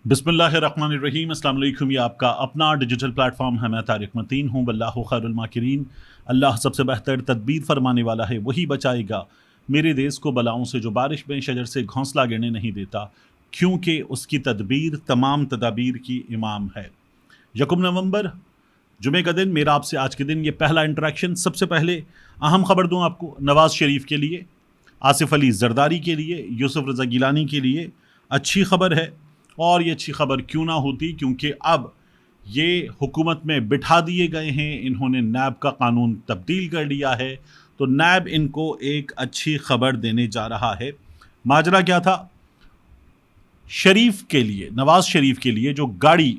बिस्मिल्लाहिर्रहमानिर्रहीम। अस्सलाम वालेकुम। ये आपका अपना डिजिटल प्लेटफॉर्म है। मैं तारिक मतीन हूँ। वल्लाहु खैरुल माकिरीन। अल्लाह सबसे बेहतर तदबीर फरमाने वाला है, वही बचाएगा मेरे देश को बलाओं से। जो बारिश में शजर से घोंसला गिरने नहीं देता, क्योंकि उसकी तदबीर तमाम तदाबीर की इमाम है। यकम नवंबर जुमे का दिन, मेरा आपसे आज के दिन ये पहला इंटरेक्शन। सबसे पहले अहम खबर दूँ आपको, नवाज़ शरीफ के लिए, आसिफ अली जरदारी के लिए, यूसुफ रज़ा गिलानी के लिए अच्छी खबर है। और ये अच्छी खबर क्यों ना होती, क्योंकि अब ये हुकूमत में बिठा दिए गए हैं। इन्होंने नैब का कानून तब्दील कर लिया है, तो नैब इनको एक अच्छी खबर देने जा रहा है। माजरा क्या था? शरीफ के लिए, नवाज शरीफ के लिए जो गाड़ी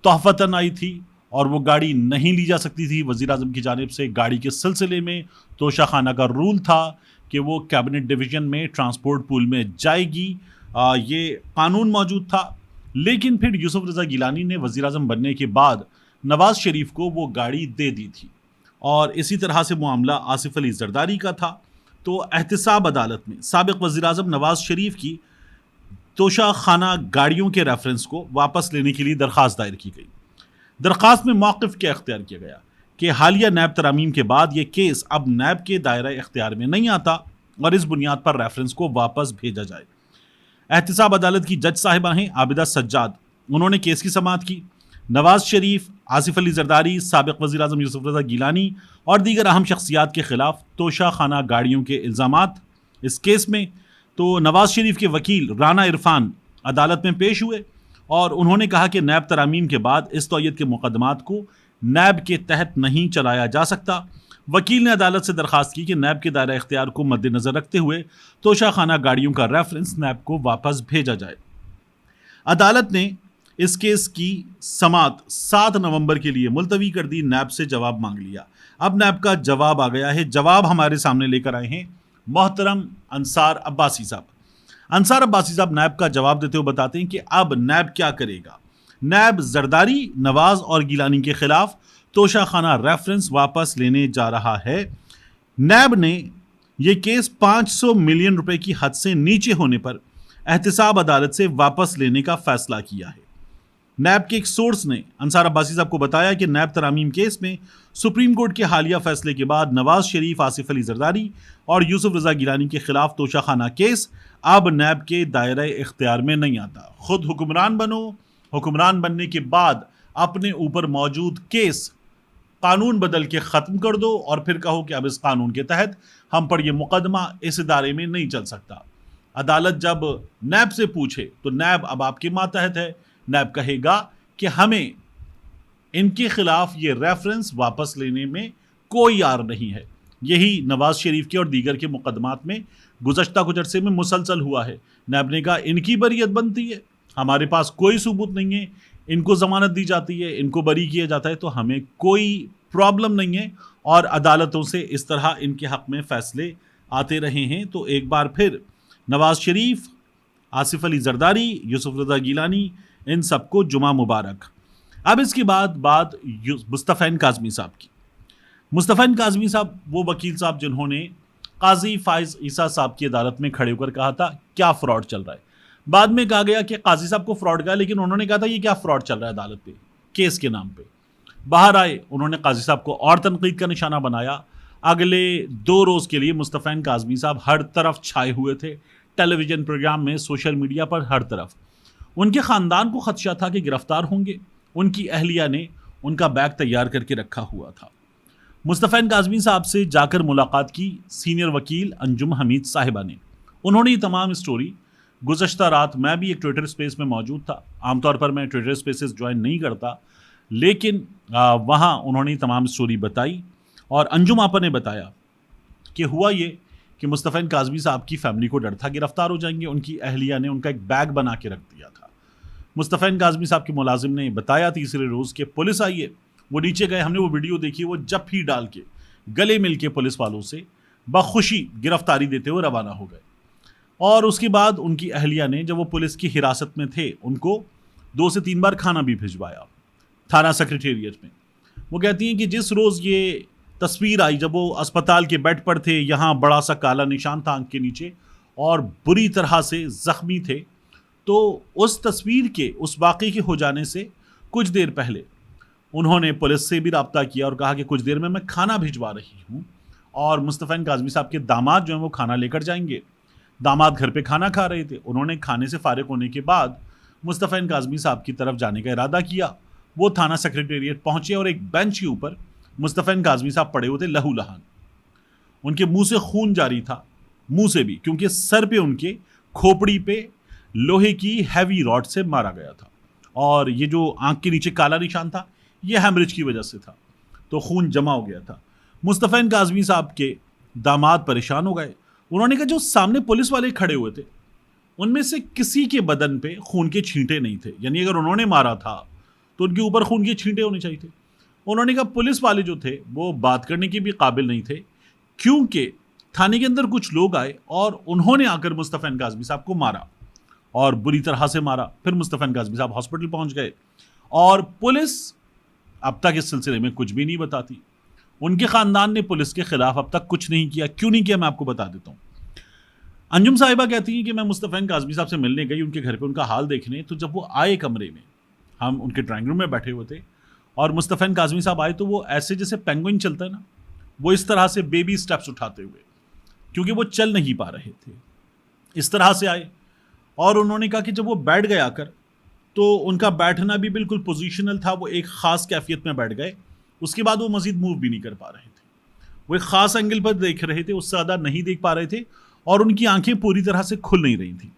तोहफतन आई थी और वो गाड़ी नहीं ली जा सकती थी वज़ीर आज़म की जानिब से, गाड़ी के सिलसिले में तोशाखाना का रूल था कि वो कैबिनेट डिवीज़न में ट्रांसपोर्ट पूल में जाएगी। ये कानून मौजूद था, लेकिन फिर यूसुफ रज़ा गिलानी ने वज़ीर आज़म बनने के बाद नवाज़ शरीफ को वो गाड़ी दे दी थी। और इसी तरह से मामला आसिफ अली जरदारी का था। तो एहतिसाब अदालत में साबिक़ वज़ीर आज़म नवाज़ शरीफ की तोशाखाना गाड़ियों के रेफरेंस को वापस लेने के लिए दरख्वास्त दायर की गई। दरख्वास्त में मौक़िफ़ क्या इख्तियार किया गया कि हालिया नैब तरामीम के बाद ये केस अब नैब के दायरा इख्तियार में नहीं आता और इस बुनियाद पर रेफरेंस को वापस भेजा जाए। एहतिसाब अदालत की जज साहिबा हैं आबिदा सज्जाद। उन्होंने केस की समाअत की। नवाज शरीफ, आसिफ अली जरदारी, साबिक़ वज़ीर आज़म यूसुफ रज़ा गिलानी और दीगर अहम शख्सियात के खिलाफ तोशाखाना गाड़ियों के इल्ज़ामात। इस केस में तो नवाज शरीफ के वकील राना इरफान अदालत में पेश हुए और उन्होंने कहा कि नैब तरामीम के बाद इस तौयत के मुकदमात को नैब के तहत नहीं चलाया जा सकता। वकील ने अदालत से दरख्वास्त की कि नैब के दायरा इख्तियार को मद्देनज़र रखते हुए तोशाखाना गाड़ियों का रेफरेंस नैब को वापस भेजा जाए। अदालत ने इस केस की समाअत 7 नवंबर के लिए मुलतवी कर दी। नैब से जवाब मांग लिया। अब नैब का जवाब आ गया है। जवाब हमारे सामने लेकर आए हैं मोहतरम अंसार अब्बासी साहब। अंसार अब्बासी साहब नैब का जवाब देते हुए बताते हैं कि अब नैब क्या करेगा। नैब जरदारी, नवाज और गिलानी के खिलाफ तोशाखाना रेफरेंस वापस लेने जा रहा है। नैब ने यह केस 500 मिलियन रुपए की हद से नीचे होने पर एहतिसाब अदालत से वापस लेने का फैसला किया है। नैब के एक सोर्स ने अंसार अब्बासी साहब को बताया कि नैब तरामीम केस में सुप्रीम कोर्ट के हालिया फैसले के बाद नवाज शरीफ, आसिफ अली जरदारी और यूसुफ रज़ा गिलानी के खिलाफ तोशाखाना केस अब नैब के दायरे इख्तियार में नहीं आता। खुद हुक्मरान बनो, हुक्मरान बनने के बाद अपने ऊपर मौजूद केस कानून बदल के ख़त्म कर दो और फिर कहो कि अब इस कानून के तहत हम पर यह मुकदमा इस इदारे में नहीं चल सकता। अदालत जब नैब से पूछे तो नैब अब आपके मातहत है। नैब कहेगा कि हमें इनके खिलाफ ये रेफरेंस वापस लेने में कोई यार नहीं है। यही नवाज शरीफ के और दीगर के मुकदमात में गुज़श्ता कुछ अरसे में मुसलसल हुआ है। नैब ने कहा इनकी बरीयत बनती है, हमारे पास कोई सबूत नहीं है, इनको ज़मानत दी जाती है, इनको बरी किया जाता है, तो हमें कोई प्रॉब्लम नहीं है। और अदालतों से इस तरह इनके हक़ में फ़ैसले आते रहे हैं। तो एक बार फिर नवाज शरीफ, आसिफ अली जरदारी, यूसुफ रज़ा गिलानी, इन सबको जुमा मुबारक। अब इसके बाद बात मुस्तफ़ा काज़मी साहब की। मुस्तफ़ा काज़मी साहब वो वकील साहब जिन्होंने काजी फाइज ईसा साहब की अदालत में खड़े होकर कहा था क्या फ्रॉड चल रहा है। बाद में कहा गया कि काजी साहब को फ्रॉड का, लेकिन उन्होंने कहा था ये क्या फ्रॉड चल रहा है अदालत पे, केस के नाम पे। बाहर आए, उन्होंने काजी साहब को और तनकीद का निशाना बनाया। अगले 2 रोज़ के लिए मुस्तफ़ा काज़मी साहब हर तरफ छाए हुए थे, टेलीविज़न प्रोग्राम में, सोशल मीडिया पर, हर तरफ। उनके ख़ानदान को खदशा था कि गिरफ्तार होंगे। उनकी अहलिया ने उनका बैग तैयार करके रखा हुआ था। मुस्तफ़ा काज़मी साहब से जाकर मुलाकात की सीनियर वकील अंजुम हमीद साहिबा ने। उन्होंने ये तमाम स्टोरी गुज़श्ता रात, मैं भी एक ट्विटर स्पेस में मौजूद था। आमतौर पर मैं ट्विटर स्पेसेस ज्वाइन नहीं करता, लेकिन वहाँ उन्होंने तमाम स्टोरी बताई। और अंजुम आपा ने बताया कि हुआ ये कि मुस्तफ़ा काज़मी साहब की फ़ैमिली को डर था गिरफ्तार हो जाएंगे। उनकी अहलिया ने उनका एक बैग बना के रख दिया था। मुस्तफ़ा काज़मी साहब के मुलाजिम ने बताया तीसरे रोज़ के पुलिस आई है, वो नीचे गए, हमने वो वीडियो देखी, वो जफ्फी डाल के गले मिल के पुलिस वालों से बखुशी गिरफ्तारी देते हुए रवाना हो गए। और उसके बाद उनकी अहलिया ने, जब वो पुलिस की हिरासत में थे, उनको 2 से 3 बार खाना भी भिजवाया थाना सेक्रेटेरिएट में। वो कहती हैं कि जिस रोज़ ये तस्वीर आई जब वो अस्पताल के बेड पर थे, यहाँ बड़ा सा काला निशान था आंख के नीचे और बुरी तरह से ज़ख्मी थे, तो उस तस्वीर के, उस वाक़े के हो जाने से कुछ देर पहले उन्होंने पुलिस से भी रब्ता किया और कहा कि कुछ देर में मैं खाना भिजवा रही हूँ और मुस्तफ़ा काज़मी साहब के दामाद जो हैं वो खाना लेकर जाएंगे। दामाद घर पे खाना खा रहे थे। उन्होंने खाने से फ़ारिग होने के बाद मुस्तफ़ा काज़मी साहब की तरफ जाने का इरादा किया। वो थाना सेक्रेटेरिएट पहुँचे और एक बेंच के ऊपर मुस्तफ़ा काज़मी साहब पड़े हुए थे लहूलुहान। उनके मुंह से खून जारी था, मुंह से भी, क्योंकि सर पे उनके खोपड़ी पे लोहे की हैवी रॉड से मारा गया था और ये जो आंख के नीचे काला निशान था ये हेमरेज की वजह से था, तो खून जमा हो गया था। मुस्तफ़ा काज़मी साहब के दामाद परेशान हो गए। उन्होंने कहा जो सामने पुलिस वाले खड़े हुए थे उनमें से किसी के बदन पे खून के छींटे नहीं थे, यानी अगर उन्होंने मारा था तो उनके ऊपर खून के छींटे होने चाहिए थे। उन्होंने कहा पुलिस वाले जो थे वो बात करने के भी काबिल नहीं थे, क्योंकि थाने के अंदर कुछ लोग आए और उन्होंने आकर मुस्तफ़ा काज़मी साहब को मारा और बुरी तरह से मारा। फिर मुस्तफ़ा काज़मी साहब हॉस्पिटल पहुंच गए और पुलिस अब तक इस सिलसिले में कुछ भी नहीं बताती। उनके ख़ानदान ने पुलिस के ख़िलाफ़ अब तक कुछ नहीं किया। क्यों नहीं किया मैं आपको बता देता हूँ। अंजुम साहिबा कहती हैं कि मैं मुस्तफ़ा काज़मी साहब से मिलने गई उनके घर पे उनका हाल देखने, तो जब वो आए कमरे में, हम उनके ड्राइंग रूम में बैठे हुए थे और मुस्तफ़ा काज़मी साहब आए तो वो ऐसे जैसे पेंगुइन चलता है ना, वो इस तरह से बेबी स्टेप्स उठाते हुए, क्योंकि वो चल नहीं पा रहे थे, इस तरह से आए और उन्होंने कहा कि जब वो बैठ गए आकर तो उनका बैठना भी बिल्कुल पोजीशनल था। वो एक ख़ास कैफियत में बैठ गए, उसके बाद वो मज़ीद मूव भी नहीं कर पा रहे थे। वो एक ख़ास एंगल पर देख रहे थे, उससे ज़्यादा नहीं देख पा रहे थे और उनकी आंखें पूरी तरह से खुल नहीं रही थी।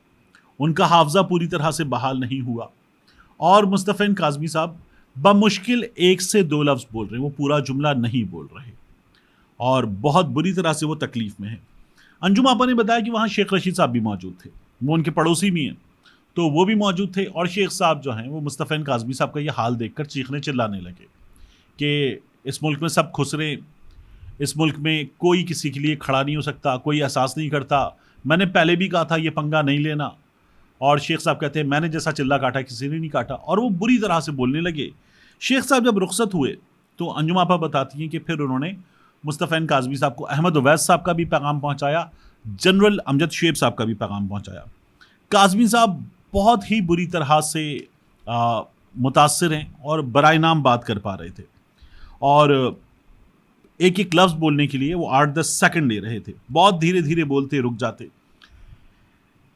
उनका हाफजा पूरी तरह से बहाल नहीं हुआ और मुस्तफ़ा काज़मी साहब बमुश्किल 1 से 2 लफ्ज़ बोल रहे हैं, वो पूरा जुमला नहीं बोल रहे और बहुत बुरी तरह से वो तकलीफ़ में है। अंजुम आपा ने बताया कि वहाँ शेख रशीद साहब भी मौजूद थे, वो उनके पड़ोसी भी हैं, तो वो भी मौजूद थे और शेख साहब जो हैं वो मुस्तफ़ा काज़मी साहब का ये हाल देखकर चीखने चिल्लाने लगे कि इस मुल्क में सब खुसरे, इस मुल्क में कोई किसी के लिए खड़ा नहीं हो सकता, कोई एहसास नहीं करता। मैंने पहले भी कहा था ये पंगा नहीं लेना। और शेख साहब कहते हैं मैंने जैसा चिल्ला काटा किसी ने नहीं काटा, और वो बुरी तरह से बोलने लगे। शेख साहब जब रुखसत हुए तो अंजुम आपा बताती हैं कि फिर उन्होंने मुस्तफ़ा काज़मी साहब को अहमद उवैस साहब का भी पैगाम पहुँचाया, जनरल अमजद शेब साहब का भी पैगाम पहुँचाया। काज़मी साहब बहुत ही बुरी तरह से मुतासिर हैं और बराए नाम बात कर पा रहे थे और एक एक लफ्ज़ बोलने के लिए वो 8-10 सेकंड ले रहे थे, बहुत धीरे धीरे बोलते, रुक जाते।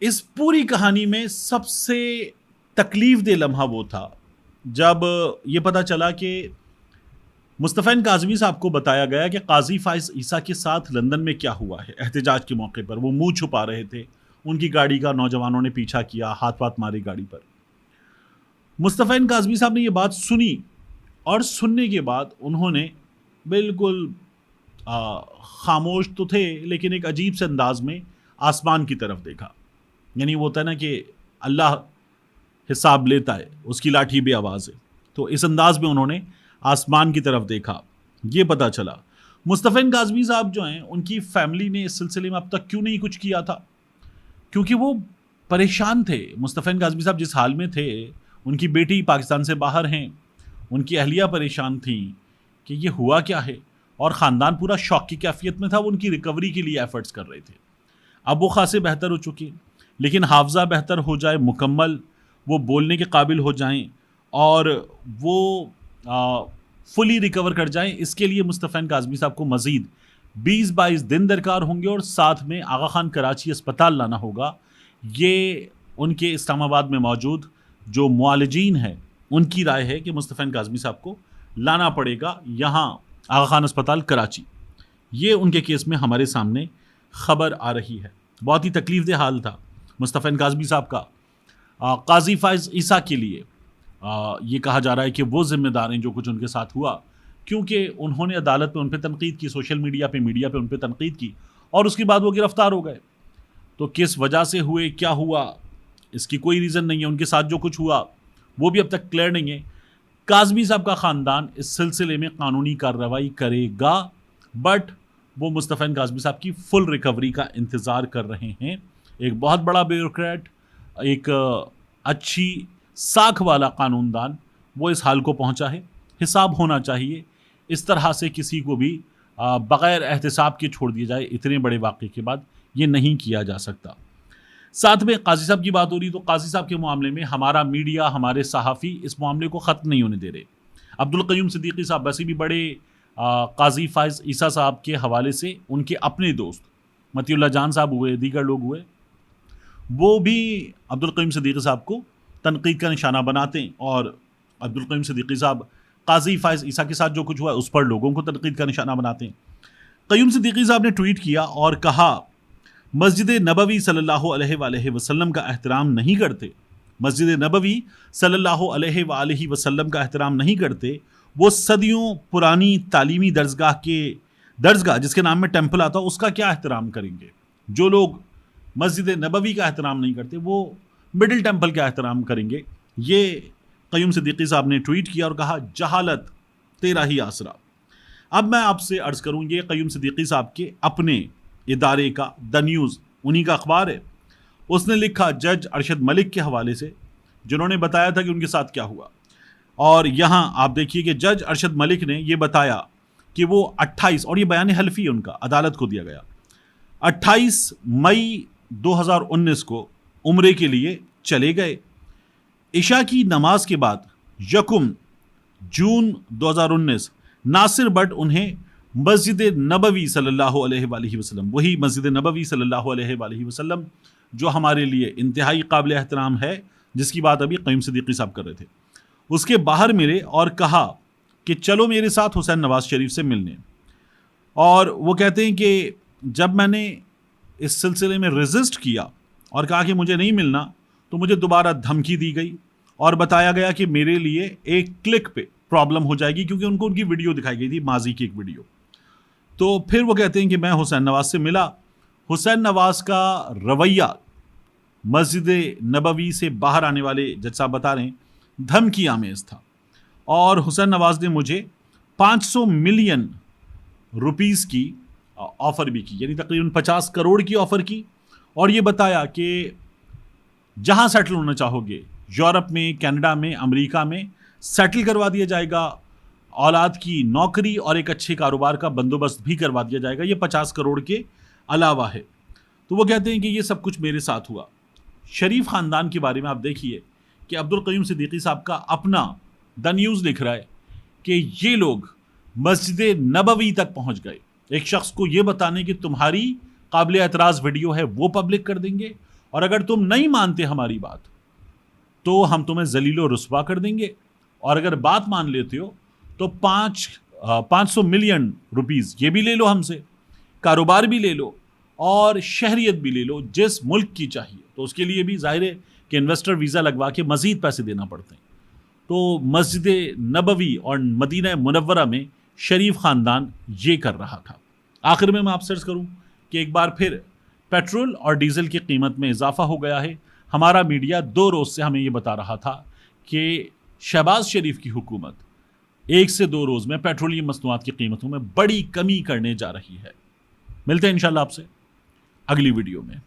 इस पूरी कहानी में सबसे तकलीफ दे लम्हा वो था जब ये पता चला कि मुस्तफ़ा काज़मी साहब को बताया गया कि काजी फाइज ईसा के साथ लंदन में क्या हुआ है। एहतजाज के मौके पर वो मुंह छुपा रहे थे, उनकी गाड़ी का नौजवानों ने पीछा किया, हाथ वाथ मारे गाड़ी पर। मुस्तफ़ा काज़मी साहब ने ये बात सुनी और सुनने के बाद उन्होंने बिल्कुल खामोश तो थे लेकिन एक अजीब से अंदाज में आसमान की तरफ देखा। यानी वो होता है ना कि अल्लाह हिसाब लेता है, उसकी लाठी भी आवाज़ है, तो इस अंदाज में उन्होंने आसमान की तरफ देखा। ये पता चला मुस्तफ़ा काज़मी साहब जो हैं उनकी फैमिली ने इस सिलसिले में अब तक क्यों नहीं कुछ किया था, क्योंकि वो परेशान थे। मुस्तफ़ा काज़मी साहब जिस हाल में थे, उनकी बेटी पाकिस्तान से बाहर हैं, उनकी अहलिया परेशान थी कि ये हुआ क्या है, और ख़ानदान पूरा शौक की कैफियत में था। वो उनकी रिकवरी के लिए एफ़र्ट्स कर रहे थे। अब वो खासे बेहतर हो चुके, लेकिन हाफजा बेहतर हो जाए मुकम्मल, वो बोलने के काबिल हो जाएं और वो फुली रिकवर कर जाएं, इसके लिए मुस्तफ़ा काज़मी साहब को मज़ीद 20-22 दिन दरकार होंगे और साथ में आगा खान कराची अस्पताल लाना होगा। ये उनके इस्लामाबाद में मौजूद जो मुआलिजीन हैं उनकी राय है कि मुस्तफ़ा काज़मी साहब को लाना पड़ेगा यहाँ आगा खान अस्पताल कराची। ये उनके केस में हमारे सामने ख़बर आ रही है। बहुत ही तकलीफ़ दे हाल था मुस्तफ़ा काज़मी साहब का। काजी फाइज ईसा के लिए ये कहा जा रहा है कि वो ज़िम्मेदार हैं जो कुछ उनके साथ हुआ, क्योंकि उन्होंने अदालत में उन पर तनकीद की, सोशल मीडिया पे, मीडिया पे उन पर तनकीद की और उसके बाद वो गिरफ़्तार हो गए। तो किस वजह से हुए, क्या हुआ, इसकी कोई रीज़न नहीं है। उनके साथ जो कुछ हुआ वो भी अब तक क्लियर नहीं है। काज़मी साहब का ख़ानदान इस सिलसिले में कानूनी कार्रवाई करेगा, बट वो मुस्तफ़ा काज़मी साहब की फुल रिकवरी का इंतज़ार कर रहे हैं। एक बहुत बड़ा ब्यूरोक्रेट, एक अच्छी साख वाला कानूनदान, वो इस हाल को पहुंचा है। हिसाब होना चाहिए। इस तरह से किसी को भी बग़ैर एहतिसाब के छोड़ दिया जाए इतने बड़े वाक़े के बाद, ये नहीं किया जा सकता। साथ में काजी साहब की बात हो रही, तो काजी साहब के मामले में हमारा मीडिया, हमारे सहाफ़ी इस मामले को ख़त्म नहीं होने दे रहे। अब्दुल क़य्यूम सिद्दीकी साहब वैसे भी बड़े काजी फ़ाइज़ ईसा साहब के हवाले से उनके अपने दोस्त मतीउल्लाह जान साहब हुए, दीगर लोग हुए, वो भी अब्दुल क़य्यूम सिद्दीकी साहब को तनकीद का निशाना बनाते हैं, और अब्दुल क़य्यूम सिद्दीकी साहब काजी फ़ाइज़ ईसा के साथ जो कुछ हुआ उस पर लोगों को तनकीद का निशाना बनाते हैं। क़य्यूम सिद्दीकी साहब ने ट्वीट किया और कहा, मस्जिद नबवी सल्लल्लाहु अलैहि वसल्लम का एहतराम नहीं करते, मस्जिद नबवी सल्लल्लाहु अलैहि वसल्लम का एहतराम नहीं करते, वो सदियों पुरानी तालीमी दरसगाह जिसके नाम में टेम्पल आता उसका क्या एहतराम करेंगे। जो लोग मस्जिद नबवी का एहतराम नहीं करते वो मिडिल टेम्पल का एहतराम करेंगे। ये क़य्यूम सिद्दीकी साहब ने ट्वीट किया और कहा, जहालत तेरा ही आसरा। अब मैं आपसे अर्ज़ करूँ, ये क़य्यूम सिद्दीकी साहब के अपने इदारे का द न्यूज़, उन्हीं का अखबार है, उसने लिखा जज अरशद मलिक के हवाले से, जिन्होंने बताया था कि उनके साथ क्या हुआ। और यहाँ आप देखिए कि जज अरशद मलिक ने ये बताया कि वो 28, और ये बयान हल्फी है उनका, अदालत को दिया गया, 28 मई 2019 को उम्रे के लिए चले गए। इशा की नमाज के बाद 1 जून 2019 नासिर बट उन्हें मस्जिद नबवी सल्लल्लाहु अलैहि वसल्लम, वही मस्जिद नबवी सल्लल्लाहु अलैहि वसल्लम जो हमारे लिए इंतहाई काबिल एहतराम है, जिसकी बात अभी क़य्यूम सिद्दीकी साहब कर रहे थे, उसके बाहर मिले और कहा कि चलो मेरे साथ हुसैन नवाज शरीफ से मिलने। और वो कहते हैं कि जब मैंने इस सिलसिले में रेजिस्ट किया और कहा कि मुझे नहीं मिलना, तो मुझे दोबारा धमकी दी गई और बताया गया कि मेरे लिए एक क्लिक पे प्रॉब्लम हो जाएगी, क्योंकि उनको उनकी वीडियो दिखाई गई थी, माजी की एक वीडियो। तो फिर वो कहते हैं कि मैं हुसैन नवाज से मिला। हुसैन नवाज का रवैया मस्जिद नबवी से बाहर आने वाले जज साहब बता रहे हैं धमकी आमेज था, और हुसैन नवाज ने मुझे 500 मिलियन रुपीस की ऑफ़र भी की, यानी तकरीबन 50 करोड़ की ऑफ़र की, और ये बताया कि जहां सेटल होना चाहोगे, यूरोप में, कनाडा में, अमेरिका में, सेटल करवा दिया जाएगा, औलाद की नौकरी और एक अच्छे कारोबार का बंदोबस्त भी करवा दिया जाएगा, ये 50 करोड़ के अलावा है। तो वो कहते हैं कि ये सब कुछ मेरे साथ हुआ। शरीफ ख़ानदान के बारे में आप देखिए कि अब्दुल क़य्यूम सिद्दीकी साहब का अपना द न्यूज़ लिख रहा है कि ये लोग मस्जिद नबवी तक पहुंच गए, एक शख्स को ये बताने कि तुम्हारी काबिल एतराज़ वीडियो है वो पब्लिक कर देंगे, और अगर तुम नहीं मानते हमारी बात तो हम तुम्हें जलीलो रुस्वा कर देंगे, और अगर बात मान लेते हो तो 500 मिलियन रुपीस ये भी ले लो हमसे, कारोबार भी ले लो और शहरियत भी ले लो, जिस मुल्क की चाहिए। तो उसके लिए भी जाहिर है कि इन्वेस्टर वीज़ा लगवा के मज़ीद पैसे देना पड़ते हैं। तो मस्जिद नबवी और मदीना मुनव्वरा में शरीफ ख़ानदान ये कर रहा था। आखिर में मैं आपसे अर्ज़ करूँ कि एक बार फिर पेट्रोल और डीज़ल की कीमत में इजाफा हो गया है। हमारा मीडिया 2 रोज़ से हमें ये बता रहा था कि शहबाज शरीफ की हुकूमत 1 से 2 रोज़ में पेट्रोलियम मसनूआत की कीमतों में बड़ी कमी करने जा रही है। मिलते हैं इंशाल्लाह आपसे अगली वीडियो में।